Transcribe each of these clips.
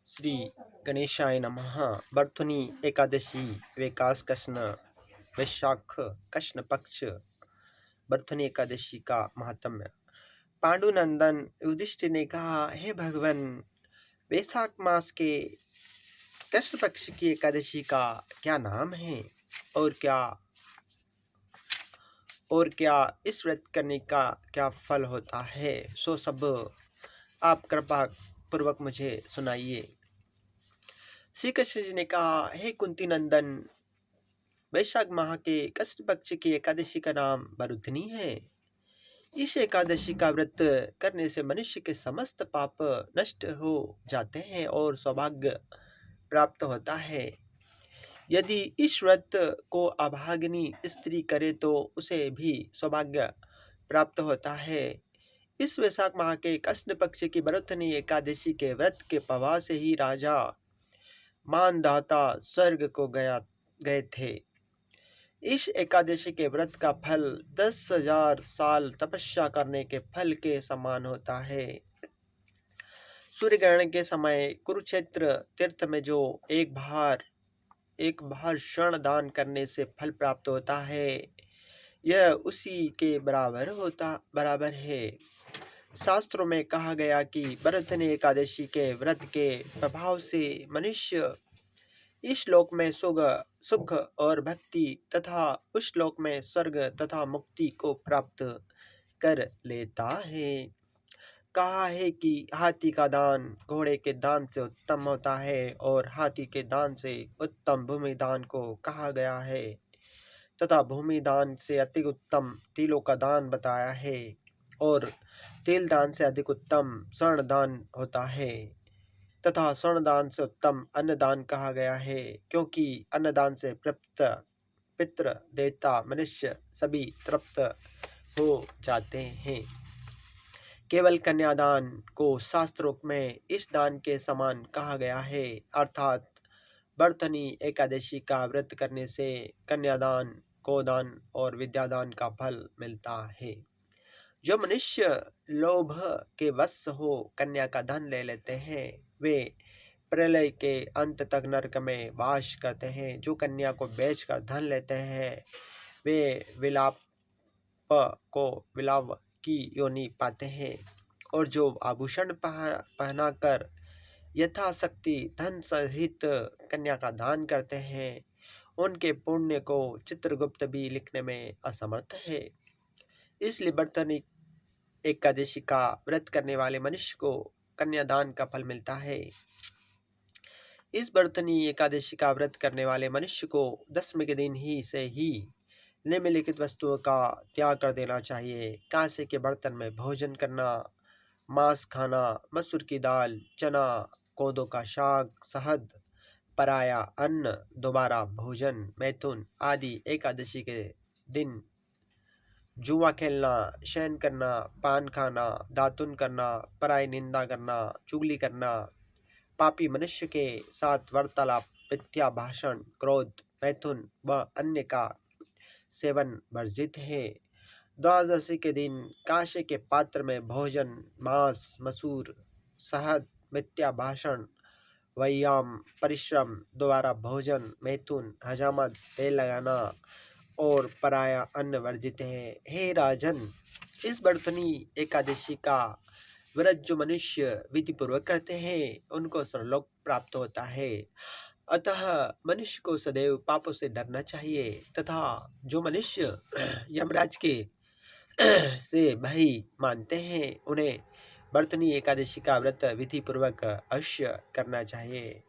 श्री गणेशाय नमः। बर्थुनी एकादशी विकास कृष्ण वैशाख कृष्ण पक्ष बर्थुनी एकादशी का महात्म्य। पांडुनंदन युधिष्ठिर ने कहा, हे भगवान, वैशाख मास के कृष्ण पक्ष की एकादशी का क्या नाम है और क्या इस व्रत करने का क्या फल होता है, सो सब आप कृपा पूर्वक मुझे सुनाइए। श्री कृष्ण जी ने कहा, हे कुंती नंदन, वैशाख माह के कृष्ण पक्ष की एकादशी का नाम बरुधनी है। इस एकादशी का व्रत करने से मनुष्य के समस्त पाप नष्ट हो जाते हैं और सौभाग्य प्राप्त होता है। यदि इस व्रत को अभागिनी स्त्री करे तो उसे भी सौभाग्य प्राप्त होता है। इस वैशाख माह के कृष्ण पक्ष की बरुधनी एकादशी के व्रत के प्रभाव से ही राजा मानधाता स्वर्ग को गए थे। इस एकादशी के व्रत का फल 10,000 साल तपस्या करने के फल के समान होता है। सूर्य ग्रहण के समय कुरुक्षेत्र तीर्थ में जो एक बार स्वर्ण दान करने से फल प्राप्त होता है, यह उसी के बराबर है। शास्त्रों में कहा गया कि बरुधनी एकादशी के व्रत के प्रभाव से मनुष्य इस लोक में सुख और भक्ति तथा उस लोक में स्वर्ग तथा मुक्ति को प्राप्त कर लेता है। कहा है कि हाथी का दान घोड़े के दान से उत्तम होता है और हाथी के दान से उत्तम भूमि दान को कहा गया है तथा भूमि दान से अधिक उत्तम तिलों का दान बताया है और तिल दान से अधिक उत्तम स्वर्ण दान होता है तथा स्वर्णदान से उत्तम अन्नदान कहा गया है, क्योंकि अन्नदान से तृप्त पितृ देवता मनुष्य सभी तृप्त हो जाते हैं। केवल कन्यादान को शास्त्रों में इस दान के समान कहा गया है, अर्थात बर्थनी एकादशी का व्रत करने से कन्यादान, गोदान और विद्यादान का फल मिलता है। जो मनुष्य लोभ के वश हो कन्या का धन ले लेते हैं, वे प्रलय के अंत तक नरक में वास करते हैं। जो कन्या को बेचकर धन लेते हैं, वे विलाप की योनि पाते हैं। और जो आभूषण पहनाकर यथाशक्ति धन सहित कन्या का दान करते हैं, उनके पुण्य को चित्रगुप्त भी लिखने में असमर्थ है। इसलिए बर्थनी एकादशी का व्रत करने वाले मनुष्य को कन्यादान का फल मिलता है। इस बर्थनी एकादशी का व्रत करने वाले मनुष्य को 10वें के दिन से ही निम्नलिखित वस्तुओं का त्याग कर देना चाहिए। कांसे के बर्तन में भोजन करना, मांस खाना, मसूर की दाल, चना, कोदो का साग, शहद, पराया अन्न, दोबारा भोजन, मैथुन आदि। एकादशी के दिन जुआ खेलना, शयन करना, पान खाना, दातुन करना, पराई निंदा करना, चुगली करना, पापी मनुष्य के साथ वार्तालाप, मिथ्या भाषण, क्रोध, मैथुन व अन्य का सेवन वर्जित है। द्वादशी के दिन कांसे के पात्र में भोजन, मांस, मसूर, शहद, मिथ्या भाषण, व्यायाम, परिश्रम, दोबारा भोजन, मैथुन, हजामत, तेल लगाना और पराया अन्न वर्जित है। हे राजन, इस बर्थनी एकादशी का व्रत जो मनुष्य विधि पूर्वक करते हैं, उनको सर्वलोक प्राप्त होता है। अतः मनुष्य को सदैव पापों से डरना चाहिए तथा जो मनुष्य यमराज के से भय मानते हैं, उन्हें बर्थनी एकादशी का व्रत विधि पूर्वक अवश्य करना चाहिए।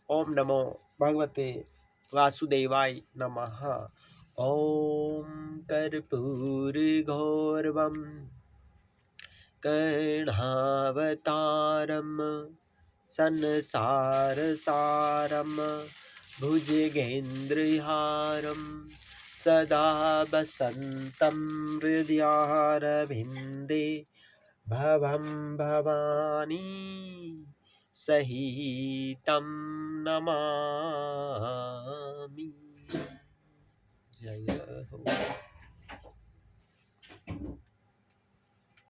ओम नमो भगवते वासुदेवाय नमः। ओम कर्पूरगौरवं कर्णावतारं संसारसारं भुजगेन्द्रहारं सदा वसन्तं हृदयारविन्दे भवं भवानी सहितं नमामि। जय हो।